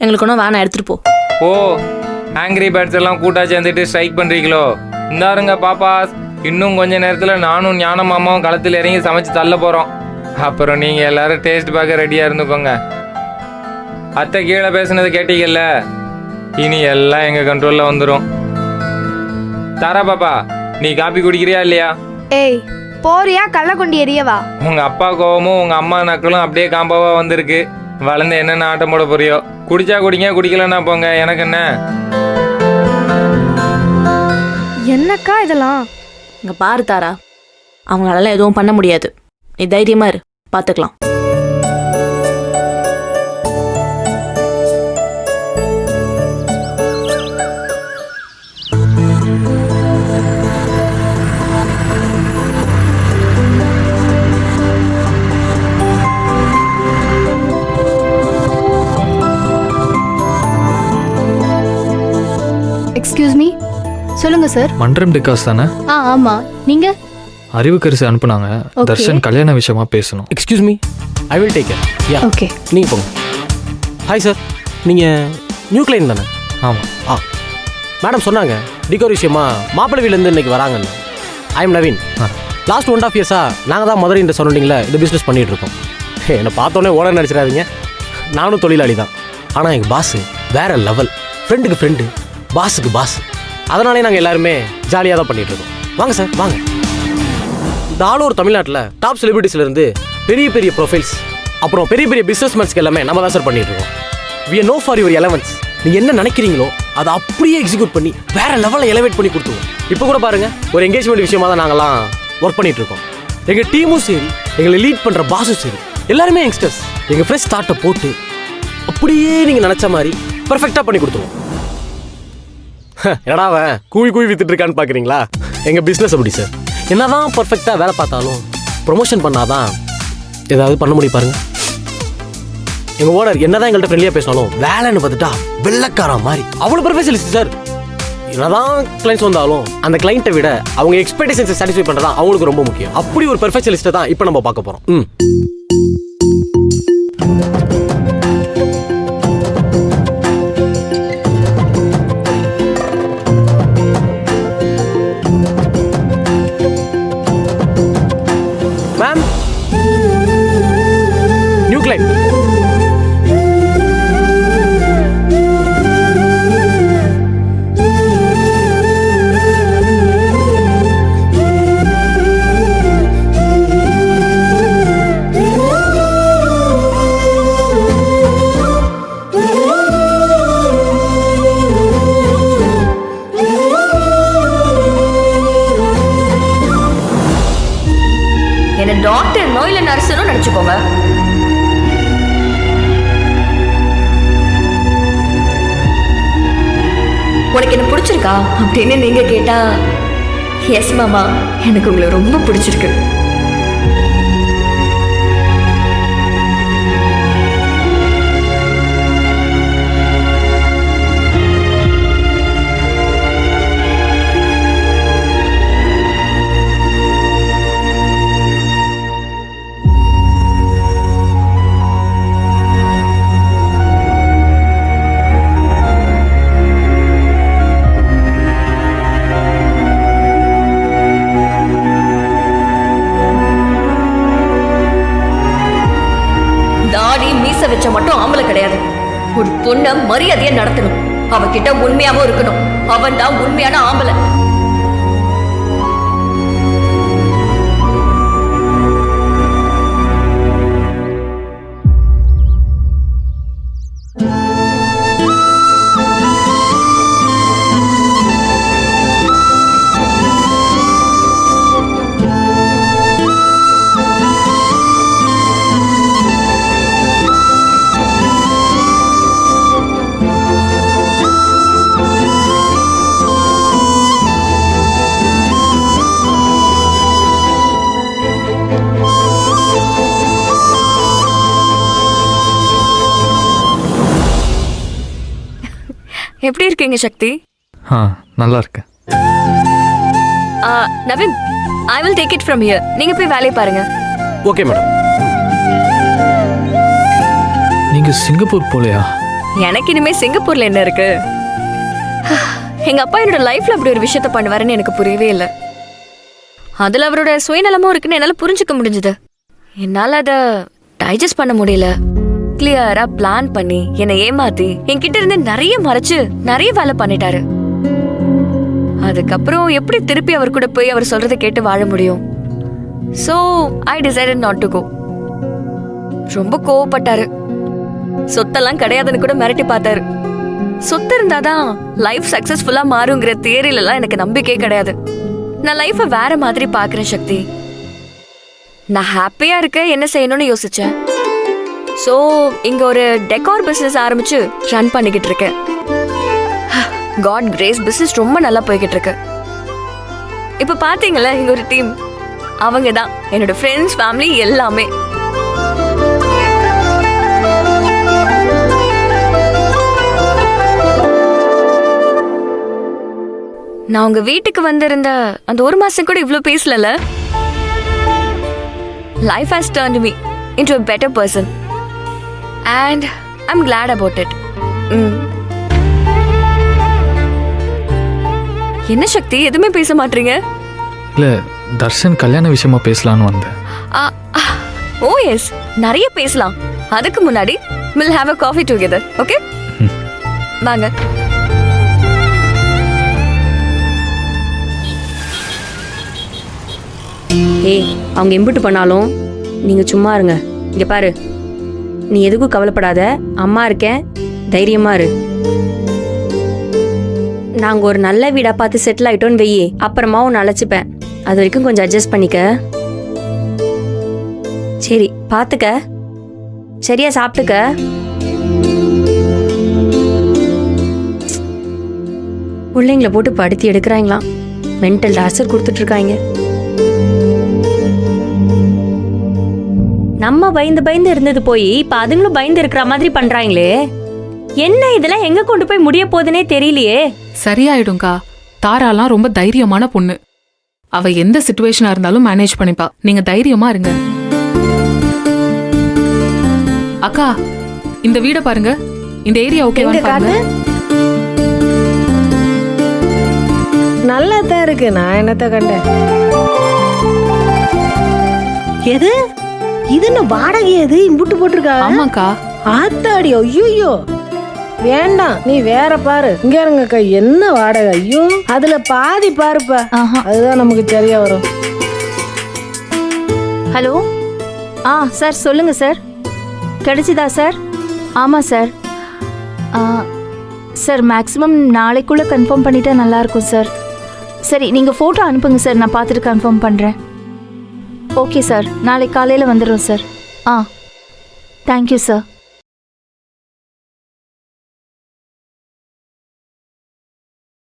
எங்களுக்கு ஒன்றும் வேணாம், எடுத்துகிட்டு போ. ஓ, ஆங்கிரி பேர்ட்ஸ் எல்லாம் கூட்டா சேர்ந்துட்டு ஸ்ட்ரைக் பண்ணுறீங்களோ? இந்தாருங்க பாப்பா, இன்னும் கொஞ்ச நேரத்தில் நானும் ஞான மாமாவும் களத்தில் இறங்கி சமைச்சு தள்ள போகிறோம். அப்புறம் நீங்கள் எல்லாரும் டேஸ்ட் பார்க்க ரெடியாக இருந்துக்கோங்க. அத்தை கீழே பேசுனது கேட்டீங்கல்ல, இனி எல்லாம் எங்கள் கண்ட்ரோலில் வந்துடும். தாரா பாப்பா, நீ காப்பி குடிக்கிறியா இல்லையா? ஏய், போறியா கள்ள கொண்டு எரியவா? உங்கள் அப்பா கோவமும் உங்கள் அம்மா நக்களும் அப்படியே காம்பாவாக வந்திருக்கு. வளர்ந்து என்னென்ன ஆட்டம் போட போறியோ. குடிச்சா குடிங்க, குடிக்கலன்னா போங்க, எனக்கு என்ன. என்னக்கா இதெல்லாம்? இங்கே பாரு தாரா, அவங்களால எதுவும் பண்ண முடியாது. நீ தைரியமா இரு, பார்த்துக்கலாம். எக்ஸ்கியூஸ் மீ, சொல்லுங்க சார். மன்றம் டிகாஸ் தானே? ஆமா, நீங்க? அறிவுக்கரசு அனுப்புனாங்க. Okay. தர்ஷன் கல்யாண விஷயமா பேசணும். Excuse me, I will take care. Yeah, okay. நீங்கள் போங்க. ஹாய் சார், நீங்கள் நியூ கிளைன் தானே? ஆமாம். மேடம் சொன்னாங்க டிகோர் விஷயமா மாப்பிள்ளை வீட்டிலேருந்து இன்னைக்கு வராங்கன்னு. I am Naveen. லாஸ்ட் 1.5 இயர்ஸாக நாங்கள் தான் மதுரை இந்த சரௌண்டிங்கில் இந்த பிஸ்னஸ் பண்ணிகிட்டு இருக்கோம். என்னை பார்த்தோன்னே ஓனர் நினச்சிடாதீங்க, நானும் தொழிலாளி தான். ஆனால் எங்கள் பாஸு வேறு லெவல். ஃப்ரெண்டுக்கு ஃப்ரெண்டு, பாஸுக்கு பாஸ். அதனாலே நாங்கள் எல்லாருமே ஜாலியாக தான் பண்ணிகிட்ருக்கோம். வாங்க சார், வாங்க. இந்த ஆல் தமிழ்நாட்டில் டாப் செலிபிரிட்டிஸ்லேருந்து பெரிய பெரிய ப்ரொஃபைல்ஸ், அப்புறம் பெரிய பெரிய பிஸ்னஸ்மேன்ஸ்க்கு எல்லாமே நம்ம தான் சார் பண்ணிகிட்ருக்கோம். We are no for your allowance. நீங்கள் என்ன நினைக்கிறீங்களோ அதை அப்படியே எக்ஸிக்யூட் பண்ணி வேறு லெவலில் எலவேட் பண்ணி கொடுத்துருவோம். இப்போ கூட பாருங்கள், ஒரு என்கேஜ்மெண்ட் விஷயமா தான் நாங்கள்லாம் ஒர்க் பண்ணிகிட்ருக்கோம். எங்கள் டீமும் சரி, எங்களை லீட் பண்ணுற பாஸும் சரி, எல்லாருமே யங்ஸ்டர்ஸ். எங்கள் ஃப்ரெஷ் ஸ்டார்ட்டை போட்டு அப்படியே நீங்கள் நினச்ச மாதிரி பர்ஃபெக்டாக பண்ணி கொடுத்துருவோம். என்னடா அவன் கூவி கூவி வித்துட்டு இருக்கான்னு பார்க்குறீங்களா? எங்கள் பிஸ்னஸ் அப்படி சார். என்னதான் பர்ஃபெக்டாக வேலை பார்த்தாலும் ப்ரொமோஷன் பண்ணாதான் ஏதாவது பண்ண முடியும் பாருங்க. எங்கள் ஓனர் என்னதான் எங்கள்கிட்ட ஃப்ரெண்ட்லியாக பேசினாலும் வேலைன்னு பார்த்துட்டா வெள்ளக்காரா மாதிரி அவ்வளோ ப்ரொஃபஷனலிஸ்ட் சார். என்னதான் கிளைண்ட்ஸ் வந்தாலும் அந்த கிளைண்ட்டை விட அவங்க எக்ஸ்பெக்டேஷன்ஸை சாட்டிஸ்ஃபை பண்ணுறதா அவங்களுக்கு ரொம்ப முக்கியம். அப்படி ஒரு பெர்ஃபெக்ஷனிஸ்ட்டை தான் இப்போ நம்ம பார்க்க போகிறோம். Ma'am, new client. என்ன டாக்டர்னோ இல்ல நர்ஸனோ நினைச்சுக்கோங்க. உனக்கு என்ன பிடிச்சிருக்கா அப்படின்னு நீங்க கேட்டா, எஸ் மாமா, எனக்கு உங்களை ரொம்ப பிடிச்சிருக்கு. வச்ச மட்டும் ஆம்பளை கிடையாது. ஒரு பொண்ண மரியாதையா நடத்தணும், அவகிட்ட உண்மையாவும் இருக்கணும். அவன் தான் உண்மையான ஆம்பளை. எப்படி இருக்கீங்க சக்தி? நல்லா இருக்கேன். Naveen, I will take it from here. நீங்க போய் வேலையை பாருங்க. Okay madam. நீங்க சிங்கப்பூர் போலையா? எனக்கு இனிமே சிங்கப்பூர்ல என்ன இருக்கு? எங்க அப்பா என்னோட லைஃப்ல அப்படி ஒரு விஷயத்த பண்ணுவாருன்னு எனக்கு புரியவே இல்லை. அதுல அவரோட சுயநலமும் இருக்குன்னு என்னால புரிஞ்சுக்க முடிஞ்சது. என்னால அத டைஜஸ்ட் பண்ண முடியல. கிளியரா பிளான் பண்ணி என்னை ஏமாத்தி என்கிட்ட இருந்து நிறைய மறைச்சு நிறைய வேலை பண்ணிட்டாரு. அதுக்கப்புறம் எப்படி திருப்பி அவர் கூட போய் அவர் சொல்றதை கேட்டு வாழ முடியும்? So I decided not to go. ரொம்ப கோவப்பட்டாரு. சொத்தெல்லாம் கிடையாதுன்னு கூட மிரட்டி பார்த்தாரு. சொத்து இருந்தாதான் லைஃப் சக்சஸ்ஃபுல்லா மாறுங்கிற தியரில எல்லாம் எனக்கு நம்பிக்கையே கிடையாது. நான் லைஃபை வேற மாதிரி பாக்குறேன் சக்தி. நான் ஹாப்பியா இருக்க என்ன செய்யணும்னு யோசிச்சேன். சோ இங்க ஒரு டெக்கார் பிசினஸ் ஆரம்பிச்சு ரன் பண்ணிக்கிட்டு இருக்கேன். காட் கிரேஸ் பிசினஸ் ரொம்ப நல்லா போய்கிட்டு இருக்கு. இப்ப பாத்தீங்களா இங்க ஒரு டீம், அவங்க தான் என்னோட ஃப்ரெண்ட்ஸ் ஃபேமிலி எல்லாமே. நான் உங்க வீட்டுக்கு வந்திருந்த அந்த ஒரு மாசம் கூட இவ்ளோ பேசலல. Life has turned me into a better person and I'm glad about it. என்ன சக்தி எதுவுமே பேச மாட்டீங்க? இல்லை தர்ஷன் கல்யாண விஷயமா பேசலான்னு வந்தேன். ஓ எஸ், நிறைய பேசலாம். அதுக்கு முன்னாடி we'll have a coffee together, okay? வாங்க. ஏய், அவங்க எம்பிட்டு பண்ணாலும் நீங்கள் சும்மா இருங்க. இங்கே பாரு, நீ எதுக்கும் கவலைப்படாத. அம்மா இருக்கேன், தைரியமாக இரு. நாங்கள் ஒரு நல்ல வீடாக பார்த்து செட்டில் ஆகிட்டோன்னு வெயி, அப்புறமா உன்னை அழைச்சிப்பேன். அது வரைக்கும் கொஞ்சம் அட்ஜஸ்ட் பண்ணிக்க. சரி, பார்த்துக்க. சரியா சாப்பிட்டுக்க. பிள்ளைங்களை போட்டு படுத்தி எடுக்கிறாங்களாம். மென்டல் டார்ச்சர் கொடுத்துட்ருக்காங்க. நம்ம பயந்து பயந்து இருந்தது போய் இப்ப அதுங்களும் பயந்து இருக்கிற மாதிரி பண்றாங்களே. என்ன இதெல்லாம் எங்க கொண்டு போய் முடிய போகுதுன்னே தெரியலையே. சரியாயிடும்க்கா. தாராலாம் ரொம்ப தைரியமான பொண்ணு. அவ எந்த சிச்சுவேஷனா இருந்தாலும் மேனேஜ் பண்ணிப்பா. நீங்க தைரியமா இருங்க. அக்கா, இந்த வீட பாருங்க. இந்த ஏரியா ஓகேவான்னு பாருங்க. நல்லா தான் இருக்கு. நான் என்னத்த கண்டேன்? எது இது? என்ன வாடகை? எது இம்புட்டு போட்டிருக்கா? ஆமாக்கா. ஆத்தாடி, ஐயோ வேண்டாம், நீ வேற பாரு. இங்க இருங்கக்கா, என்ன வாடகை? ஐயோ, அதுல பாதி பாருப்பா. அதுதான் நமக்கு சரியா வரும். ஹலோ. சார் சொல்லுங்க சார். கிடைச்சிதா சார்? ஆமாம் சார். சார் மேக்ஸிமம் நாளைக்குள்ளே கன்ஃபார்ம் பண்ணிட்டா நல்லாயிருக்கும் சார். சரி, நீங்கள் ஃபோட்டோ அனுப்புங்க சார், நான் பார்த்துட்டு கன்ஃபார்ம் பண்ணுறேன். ஓகே சார், நாளைக்கு காலையில் வந்துடுறோம் சார். Thank you sir.